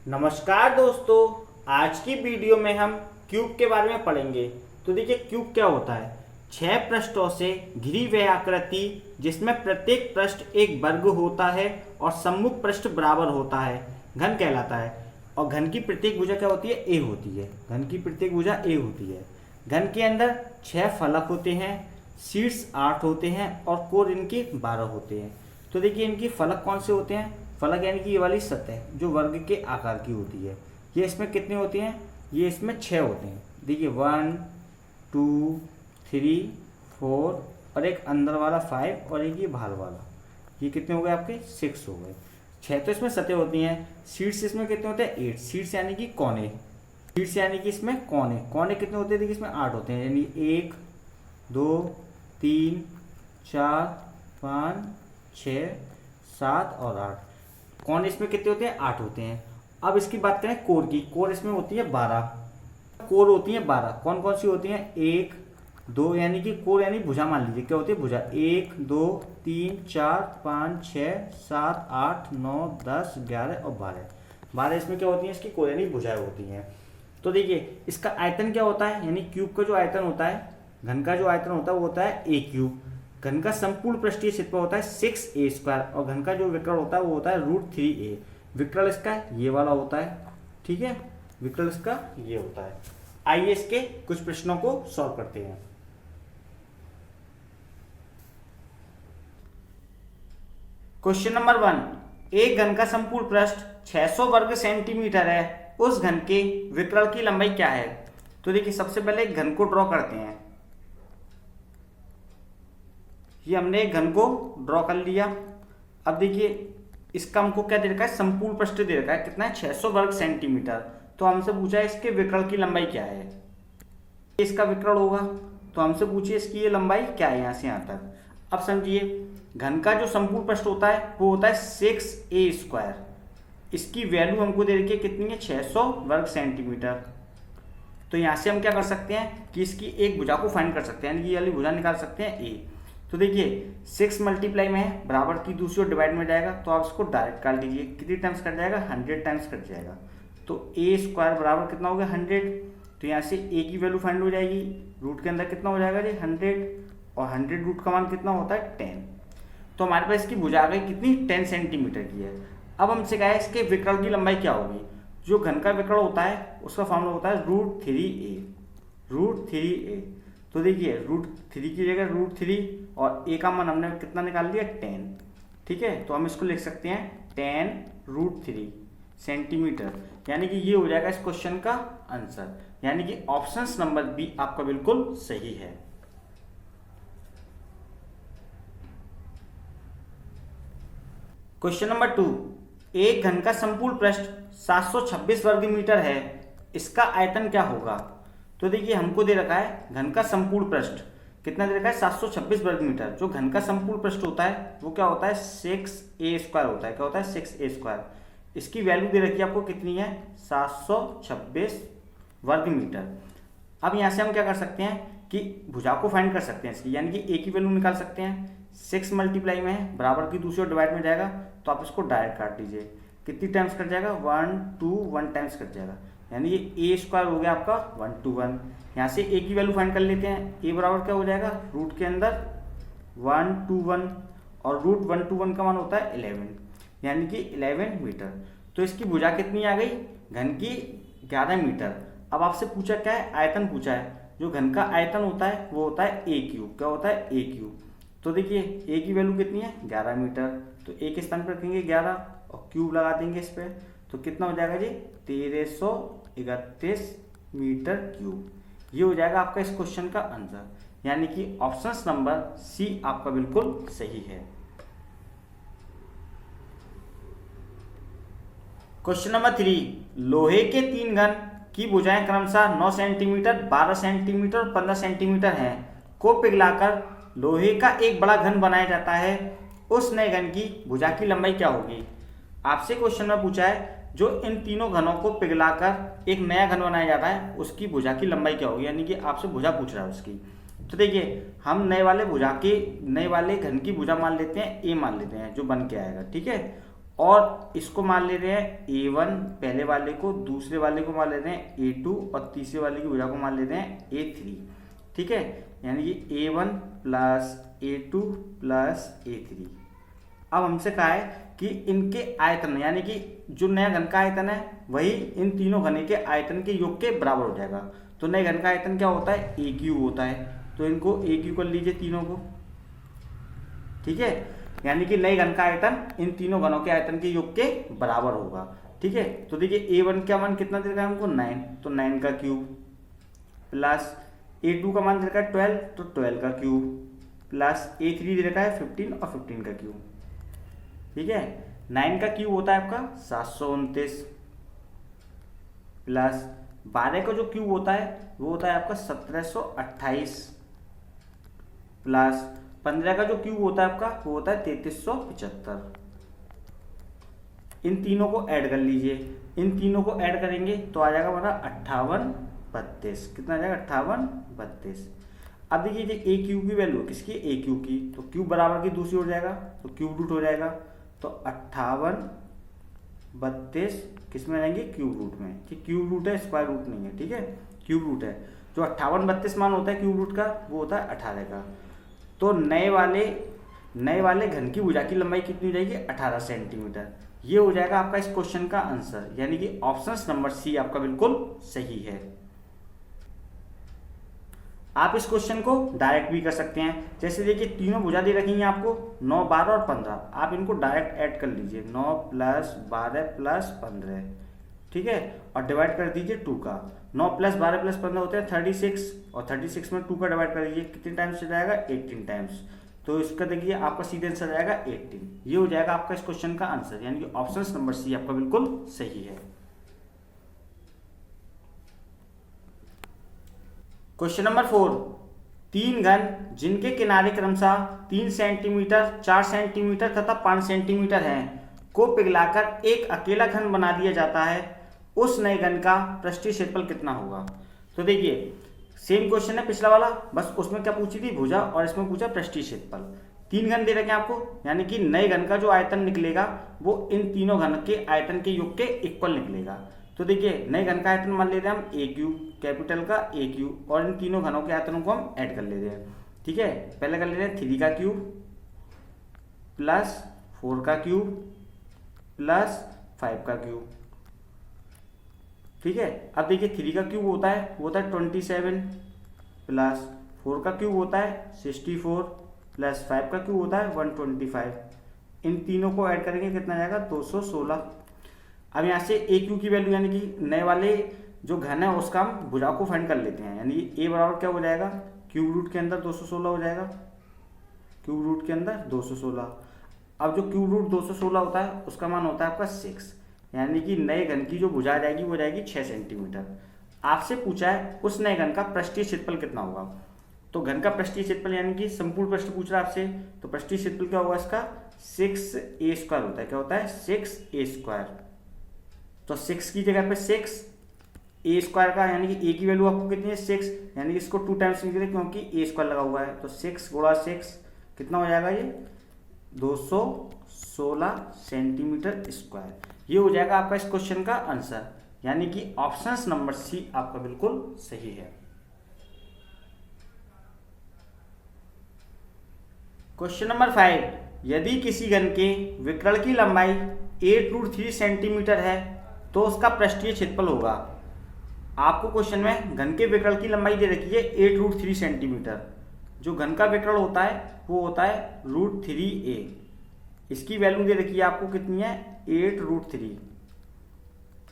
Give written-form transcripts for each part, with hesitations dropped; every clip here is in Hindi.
नमस्कार दोस्तों, आज की वीडियो में हम क्यूब के बारे में पढ़ेंगे। तो देखिए क्यूब क्या होता है। 6 पृष्ठों से घिरी हुई आकृति जिसमें प्रत्येक पृष्ठ एक वर्ग होता है और सम्मुख पृष्ठ बराबर होता है, घन कहलाता है। और घन की प्रत्येक भुजा क्या होती है? ए होती है। घन की प्रत्येक भुजा ए होती है। घन के अंदर 6 फलक होते हैं, शीर्ष 8 होते हैं और कोण इनके 12 होते हैं। तो देखिए इनकी फलक कौन से होते हैं? फलक यानी कि ये वाली सतह जो वर्ग के आकार की होती है, ये इसमें कितने होते हैं? ये इसमें 6 होते हैं। देखिए 1 2 3 4 और एक अंदर वाला 5 और एक ये बाहर वाला, ये कितने हो गए आपके? 6 हो गए। 6 तो इसमें सतह होती हैं। शीर्ष इसमें कितने होते हैं? 8। शीर्ष यानी कि कोने, शीर्ष यानी कि इसमें कोने, कोने कितने होते हैं? देखिए इसमें 8 होते हैं, यानी 1 2 3 4 5 6 7 और 8। कोण इसमें कितने होते हैं? 8 होते हैं। अब इसकी बात करें कोण की, कोण इसमें होती है 12। कोण होती है 12। कौन कौन सी होती हैं? 1 2, यानी कि कोण यानी भुजा मान लीजिए, क्या होती है? भुजा 1 2 3 4 5 6 7 8 9 10 11 और 12 इसमें क्या होती है? इसकी कोण यानी भुजाएं होती हैं। तो देखिए इसका आयतन क्या होता है, यानी क्यूब का जो आयतन होता है, घन का जो आयतन होता है वो होता है ए क्यूब। घन का संपूर्ण पृष्ठीय क्षेत्रफल होता है 6a² और घन का जो विकर्ण होता है वो होता है √3a। विकर्ण इसका ये वाला होता है, ठीक है, विकर्ण इसका ये होता है। आइए इसके कुछ प्रश्नों को सॉल्व करते हैं। क्वेश्चन नंबर 1, एक घन का संपूर्ण पृष्ठ 600 वर्ग सेंटीमीटर है, उस घन के विकर्ण की लंबाई क्या है? तो देखिए सबसे पहले एक घन को ड्रॉ करते हैं। ये हमने एक घन को ड्रॉ कर लिया। अब देखिए इसका हमको क्या दे रखा है? संपूर्ण पृष्ठ दे रखा है, कितना है? 600 वर्ग सेंटीमीटर। तो हमसे पूछा है इसके विकर्ण की लंबाई क्या है। इसका विकर्ण होगा तो हमसे पूछिए इसकी ये लंबाई क्या है यहाँ से यहाँ तक। अब समझिए घन का जो संपूर्ण पृष्ठ होता है वो होता है 6a²। इसकी वैल्यू हमको दे रखी है कितनी है? 600 वर्ग सेंटीमीटर। तो यहाँ से हम क्या कर सकते हैं कि इसकी एक भुजा को फाइंड कर सकते हैं, यानी ये वाली भुजा निकाल सकते हैं ए। तो देखिए 6 मल्टीप्लाई में है, बराबर की दूसरी ओर डिवाइड में जाएगा, तो आप इसको डायरेक्ट काट लीजिए। कितनी टाइम्स कट जाएगा? 100 टाइम्स कट जाएगा। तो a² बराबर कितना हो गया? 100। तो यहाँ से a की वैल्यू फाइंड हो जाएगी। रूट के अंदर कितना हो जाएगा जी? 100 और 100 रूट का मान कितना होता है? 10। तो हमारे पास इसकी भुजा आ गई कितनी? 10 सेंटीमीटर की है। अब हमसे कहा है इसके विकर्ण की लंबाई क्या होगी। जो घन का विकर्ण होता है उसका फॉर्मूला होता है √3a। तो देखिए √3 की जगह √3 और a का मान हमने कितना निकाल लिया? 10। ठीक है, तो हम इसको लिख सकते हैं 10√3 सेंटीमीटर, यानी कि ये हो जाएगा इस क्वेश्चन का आंसर। यानी कि ऑप्शन नंबर बी आपका बिल्कुल सही है। क्वेश्चन नंबर 2, एक घन का संपूर्ण पृष्ठ 726 वर्ग मीटर है, इसका आयतन क्या होगा? तो देखिए हमको दे रखा है घन का संपूर्ण पृष्ठ कितना दे रखा है? 726 वर्ग मीटर। जो घन का संपूर्ण पृष्ठ होता है वो क्या होता है? 6a² होता है। क्या होता है? 6a²। इसकी वैल्यू दे रखी है आपको कितनी है? 726 वर्ग मीटर। अब यहाँ से हम क्या कर सकते हैं कि भुजा को फाइंड कर सकते हैं इसकी, यानी कि a की वैल्यू निकाल सकते हैं। 6 मल्टीप्लाई में है, बराबर की दूसरी ओर डिवाइड में जाएगा, तो आप इसको डायरेक्ट काट लीजिए। कितनी टाइम्स कट जाएगा? 1 टाइम्स कट जाएगा, यानी ये a² हो गया आपका 1 यहाँ से a की वैल्यू फाइंड कर लेते हैं। a बराबर क्या हो जाएगा? रूट के अंदर 1 और √1 का मान होता है 11, यानी कि 11 मीटर। तो इसकी भुजा कितनी आ गई? घन की 11 मीटर। अब आपसे पूछा क्या है? आयतन पूछा है। जो घन का आयतन होता है वो होता है a³। क्या होता है? a³। तो देखिए a की वैल्यू कितनी है? 11 मीटर। तो a के स्थान पर रखेंगे 11 और क्यूब लगा देंगे इस पर, तो कितना हो जाएगा जी? 1331 मीटर क्यूब। ये हो जाएगा आपका इस क्वेश्चन का आंसर, यानी कि ऑप्शन नंबर सी आपका बिल्कुल सही है। क्वेश्चन नंबर 3, लोहे के 3 घन की भुजाएं क्रमशः 9 सेंटीमीटर 12 सेंटीमीटर और 15 सेंटीमीटर हैं को पिघलाकर लोहे का एक बड़ा घन बनाया जाता है, उस नए घन की भुजा की लंबाई क्या होगी? आपसे क्वेश्चन में पूछा है जो इन तीनों घनों को पिघलाकर एक नया घन बनाया जाता है उसकी भुजा की लंबाई क्या होगी, यानी कि आपसे भुजा पूछ रहा है उसकी। तो देखिए हम नए वाले घन की भुजा मान लेते हैं, ए मान लेते हैं जो बन के आएगा, ठीक है। और इसको मान ले रहे हैं A1 पहले वाले को, दूसरे वाले को मान ले रहे हैं A2 और तीसरे वाले की भुजा को मान ले रहे हैं A3। ठीक है, यानी कि A1 plus A2 plus A3। अब हमसे कहा है कि इनके आयतन, यानी कि जो नया घन का आयतन है वही इन तीनों घने के आयतन के योग के बराबर हो जाएगा। तो नए घन का आयतन क्या होता है? A क्यूब होता है। तो इनको A क्यूब कर लीजिए तीनों को। ठीक है, यानी कि नए घन का आयतन इन तीनों घनों के आयतन के योग के बराबर होगा। ठीक है, तो देखिए A1 का मान कितना दे रखा है हमको? 9, तो 9 का क्यूब, प्लस A2 का मान दे रखा है 12, तो 12 का क्यूब, प्लस A3 दे रखा है 15 और 15 का क्यूब। ठीक है, 9 का क्यूब होता है आपका 729, प्लस 12 का जो क्यूब होता है वो होता है आपका 1728, प्लस 15 का जो क्यूब होता है आपका वो होता है 3375। इन तीनों को ऐड कर लीजिए। इन तीनों को ऐड करेंगे तो आ जाएगा हमारा 5832। कितना आ जाएगा? 5832। अब देखिए ए क्यूब की वैल्यू किसकी? ए क्यूब की, तो क्यूब बराबर की दूसरी हो जाएगा तो क्यूब रूट हो जाएगा। तो 5832 किस में रहेंगे? क्यूब रूट में। ठीक, क्यूब रूट है, स्क्वायर रूट नहीं है। ठीक है, क्यूब रूट है। जो 5832 मान होता है क्यूब रूट का वो होता है 18 का। तो नए वाले घन की भुजा की लंबाई कितनी हो जाएगी? 18 सेंटीमीटर। ये हो जाएगा आपका इस क्वेश्चन का आंसर, यानी कि ऑप्शन नंबर सी आपका बिल्कुल सही है। आप इस क्वेश्चन को डायरेक्ट भी कर सकते हैं। जैसे देखिए तीनों भुजा दे रखी हैं आपको 9, 12 और 15। आप इनको डायरेक्ट ऐड कर लीजिए, 9 प्लस 12 प्लस 15। ठीक है, और डिवाइड कर दीजिए 2 का। 9 प्लस 12 प्लस 15 होते हैं 36, और 36 में 2 का डिवाइड कर दीजिए, कितने टाइम्स से जाएगा? 18 टाइम्स। तो इसका देखिए आपका सीधे आंसर जाएगा 18। ये हो जाएगा आपका इस क्वेश्चन का आंसर, यानी कि ऑप्शन नंबर सी आपका बिल्कुल सही है। क्वेश्चन नंबर 4, 3 घन जिनके किनारे क्रमशः 3 सेंटीमीटर, 4 सेंटीमीटर तथा 5 सेंटीमीटर हैं को पिघलाकर एक अकेला घन बना दिया जाता है, उस नए घन का पृष्ठीय क्षेत्रफल कितना होगा? तो देखिए सेम क्वेश्चन है पिछला वाला, बस उसमें क्या पूछी थी? भुजा, और इसमें पूछा पृष्ठीय क्षेत्रफल। 3 घन दे रखे हैं आपको, यानी कि नए घन का जो आयतन निकलेगा वो इन तीनों घन के आयतन के योग के इक्वल निकलेगा। तो देखिए नए घन का आयतन मान लेते हैं हम ए क्यूब, कैपिटल का ए क्यूब, और इन तीनों घनों के आयतनों को हम ऐड कर लेते हैं। ठीक है, पहले कर लेते हैं 3 का क्यूब प्लस 4 का क्यूब प्लस 5 का क्यूब। ठीक है, अब देखिए 3 का क्यूब होता है वो होता है 27, प्लस 4 का क्यूब होता है 64, प्लस 5 का क्यूब होता है 125। इन तीनों को ऐड करेंगे कितना जाएगा? 216। अब यहाँ से ए क्यू की वैल्यू, यानी कि नए वाले जो घन है उसका हम भुजा को फाइंड कर लेते हैं, यानी ए बराबर क्या हो जाएगा? क्यूब रूट के अंदर 216 हो जाएगा, क्यूब रूट के अंदर 216। अब जो क्यूब रूट 216 होता है उसका मान होता है आपका 6, यानी कि नए घन की जो भुजा जाएगी वो जाएगी 6 सेंटीमीटर। आपसे पूछा है उस नए घन का पृष्ठीय क्षेत्रफल कितना होगा। तो घन का पृष्ठीय क्षेत्रफल यानी कि संपूर्ण पृष्ठ पूछ रहा है आपसे, तो पृष्ठीय क्षेत्रफल क्या होगा इसका? 6a² होता है। क्या होता है? 6a²। तो 6 की जगह पे 6a² का, यानी कि a की वैल्यू आपको कितनी है? 6, यानी कि इसको 2 टाइम्स निकले क्योंकि a² लगा हुआ है। तो 6 गुणा 6 कितना हो जाएगा? ये 216 सेंटीमीटर स्क्वायर। ये हो जाएगा आपका इस क्वेश्चन का आंसर, यानी कि ऑप्शन नंबर सी आपका बिल्कुल सही है। क्वेश्चन नंबर 5, यदि किसी घन के विकर्ण की लंबाई 8√3 सेंटीमीटर है तो उसका पृष्ठीय क्षेत्रफल होगा। आपको क्वेश्चन में घन के विकर्ण की लंबाई दे रखी है 8√3 सेंटीमीटर। जो घन का विकर्ण होता है वो होता है √3a। इसकी वैल्यू दे रखी है आपको कितनी है? 8√3।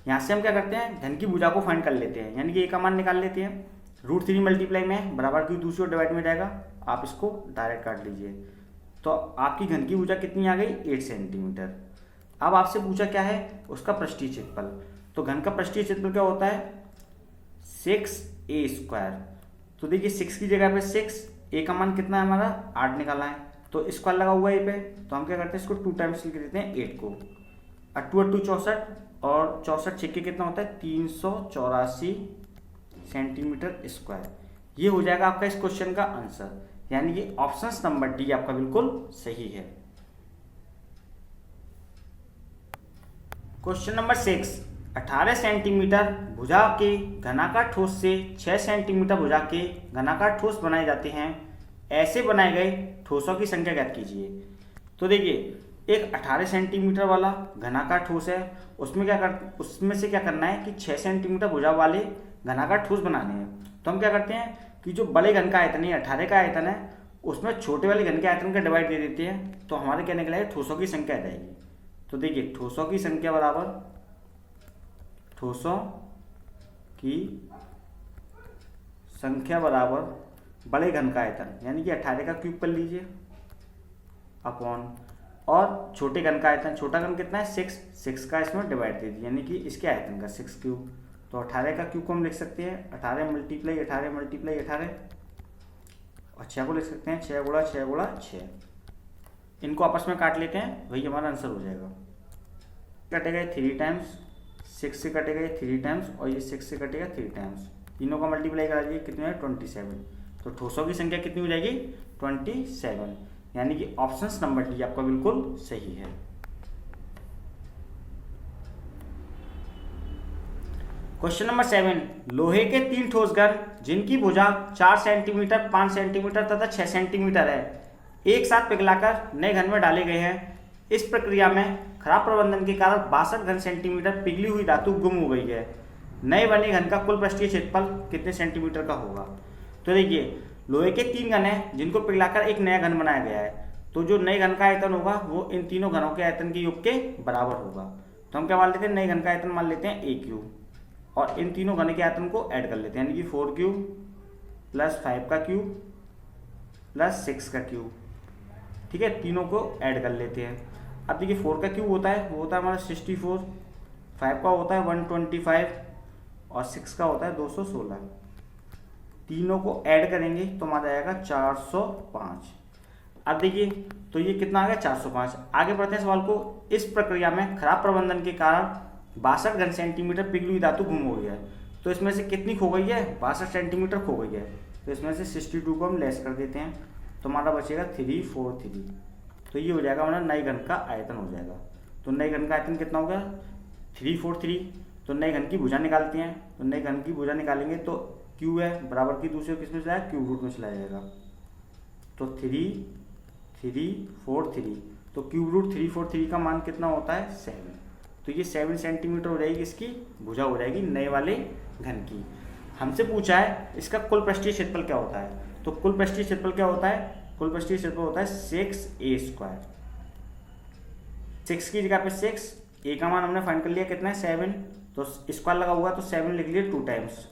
यहाँ से हम क्या करते हैं? घन की भुजा को फाइंड कर लेते हैं, यानी कि a का मान निकाल लेते हैं। √3 मल्टीप्लाई में बराबर की दूसरी ओर डिवाइड में जाएगा, आप इसको डायरेक्ट काट लीजिए। तो आपकी घन की भुजा कितनी आ गई? 8 सेंटीमीटर। अब आपसे पूछा क्या है? उसका पृष्ठीय क्षेत्रफल। तो घन का पृष्ठीय क्षेत्रफल क्या होता है? 6a²। तो देखिए 6 की जगह पे 6, a का मान कितना है हमारा? 8 निकाला है, तो स्क्वायर लगा हुआ है ए पे, तो हम क्या करते हैं? इसको 2 टाइम्स लिख देते हैं 8 को। 8 × 2 = 64, और 64 6 के कितना होता है? 384 सेंटीमीटर स्क्वायर। ये हो जाएगा आपका इस क्वेश्चन का आंसर, यानी कि ऑप्शन नंबर डी आपका बिल्कुल सही है। क्वेश्चन नंबर 6, 18 सेंटीमीटर भुजा के घनाकार ठोस से 6 सेंटीमीटर भुजा के घनाकार ठोस बनाए जाते हैं। ऐसे बनाए गए ठोसों की संख्या ज्ञात कीजिए। तो देखिए एक 18 सेंटीमीटर वाला घनाकार ठोस है, उसमें से क्या करना है कि 6 सेंटीमीटर भुजा वाले घनाकार ठोस बनाने हैं। तो हम क्या करते हैं कि जो बड़े घन का आयतन है 18 का आयतन है, उसमें छोटे वाले घन के आयतन का डिवाइड दे देते हैं। तो हमारे क्या निकला है, ठोसों की संख्या आ जाएगी। तो देखिए ठोसों की संख्या बराबर ठोसों की संख्या बराबर बड़े घन का आयतन यानी कि 18 का क्यूब कर लीजिए अपॉन, और छोटे घन का आयतन, छोटा घन कितना है 6 का इसमें डिवाइड दे दीजिए यानी कि इसके आयतन का 6 क्यूब। तो 18 का क्यूब को हम लिख सकते हैं 18 मल्टीप्लाई 18 मल्टीप्लाई 18, और 6 को लिख सकते हैं 6 गुणा 6 गुणा 6। इनको आपस में काट लेते हैं, वही हमारा आंसर हो जाएगा। कटेगा 3 टाइम्स, 6 से कटेगा ये 3 टाइम्स, और ये 6 से कटेगा 3 टाइम्स। तीनों का मल्टीप्लाई करा दीजिए, कितने है 27। तो ठोसों की संख्या कितनी हो जाएगी 27, यानी कि ऑप्शन नंबर डी आपका बिल्कुल सही है। क्वेश्चन नंबर 7, लोहे के 3 ठोस घन जिनकी भुजा 4 सेंटीमीटर 5 सेंटीमीटर तथा 6 सेंटीमीटर है, एक साथ पिघलाकर नए घन में डाले गए हैं। इस प्रक्रिया में खराब प्रबंधन के कारण 62 घन सेंटीमीटर पिघली हुई धातु गुम हो गई है। नए बने घन का कुल पृष्ठीय क्षेत्रफल कितने सेंटीमीटर का होगा। तो देखिए लोहे के 3 घन हैं जिनको पिघलाकर एक नया घन बनाया गया है। तो जो नए घन का आयतन होगा वो इन तीनों घनों के आयतन के योग के बराबर होगा। तो हम क्या मान लेते हैं, नए घन का आयतन मान लेते हैं a क्यूब, और इन तीनों घन के आयतन को ऐड कर लेते हैं यानी कि 4 क्यूब प्लस 5 का क्यूब प्लस 6 का क्यूब। ठीक है, तीनों को ऐड कर लेते हैं। अब देखिए 4 का क्यूब होता है, वो होता है हमारा 64, 5 का होता है 125, और 6 का होता है 216। तीनों को ऐड करेंगे तो हमारा आएगा 405। अब देखिए तो ये कितना आ गया 405। आगे बढ़ते हैं सवाल को। इस प्रक्रिया में खराब प्रबंधन के कारण 62 घन सेंटीमीटर पिघली हुई धातु गुम हो गई है। तो इसमें से कितनी खो गई है, 62 सेंटीमीटर खो गई है। तो इसमें से 62 को हम लेस कर देते हैं, तो हमारा बचेगा 343। तो ये हो जाएगा हमारा नए घन का आयतन हो जाएगा। तो नए घन का आयतन कितना होगा 343। तो नए घन की भुजा निकालते हैं, तो नए घन की भुजा निकालेंगे तो क्यू है बराबर की दूसरे किस में चला जाएगा, क्यूब रूट में चला जाएगा। तो 343, तो क्यूब रूट 343 का मान कितना होता है 7। तो ये 7 सेंटीमीटर हो जाएगी इसकी भुजा हो जाएगी नए वाले घन की। हमसे पूछा है इसका कुल पृष्ठीय क्षेत्रफल क्या होता है। तो कुल पृष्ठीय क्षेत्रफल क्या होता है, कुल पृष्ठीय क्षेत्रफल होता है 6a²। 6 की जगह पे 6, a का मान हमने फाइंड कर लिया कितना है 7, तो स्क्वायर लगा हुआ तो 7 लिख लिया 2 टाइम्स।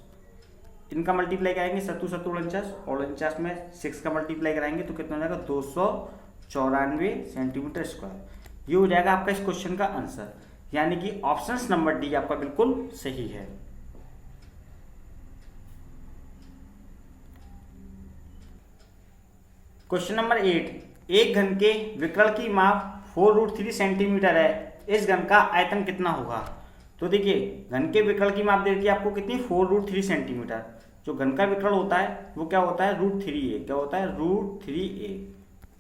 इनका मल्टीप्लाई कराएंगे 7 7 49, और 49 में 6 का मल्टीप्लाई कराएंगे तो कितना हो जाएगा 294 सेंटीमीटर स्क्वायर। ये हो जाएगा आपका इस क्वेश्चन का आंसर, यानी कि ऑप्शन नंबर डी आपका बिल्कुल सही है। क्वेश्चन नंबर 8, एक घन के विकर्ण की माप 4√3 सेंटीमीटर है, इस घन का आयतन कितना होगा। तो देखिए घन के विकर्ण की माप दे रखी है आपको कितनी 4√3 सेंटीमीटर। जो घन का विकर्ण होता है वो क्या होता है √3a, क्या होता है √3a।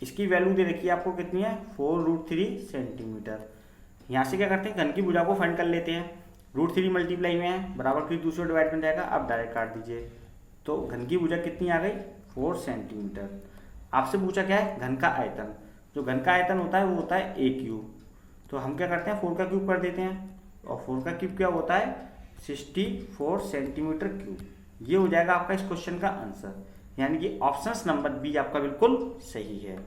इसकी वैल्यू दे रखी है आपको कितनी है 4√3 सेंटीमीटर। यहाँ से क्या करते हैं घन की भुजा को फाइंड कर लेते हैं, √3 मल्टीप्लाई में है बराबर की दूसरे डिवाइड में जाएगा। अब डायरेक्ट काट दीजिए, तो घन की भुजा कितनी आ गई 4 सेंटीमीटर। आपसे पूछा क्या है घन का आयतन, जो घन का आयतन होता है वो होता है a क्यूब। तो हम क्या करते हैं 4 का क्यूब कर देते हैं, और 4 का क्यूब क्या होता है 64 सेंटीमीटर क्यूब। ये हो जाएगा आपका इस क्वेश्चन का आंसर, यानी कि ऑप्शन नंबर बी आपका बिल्कुल सही है।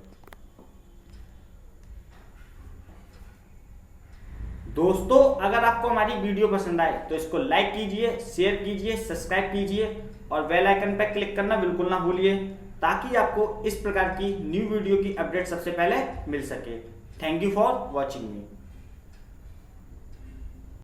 दोस्तों अगर आपको हमारी वीडियो पसंद आए तो इसको लाइक कीजिए, शेयर कीजिए, सब्सक्राइब कीजिए, और बेल आइकन पर क्लिक करना बिल्कुल ना भूलिए, ताकि आपको इस प्रकार की न्यू वीडियो की अपडेट सबसे पहले मिल सके। Thank you for watching me.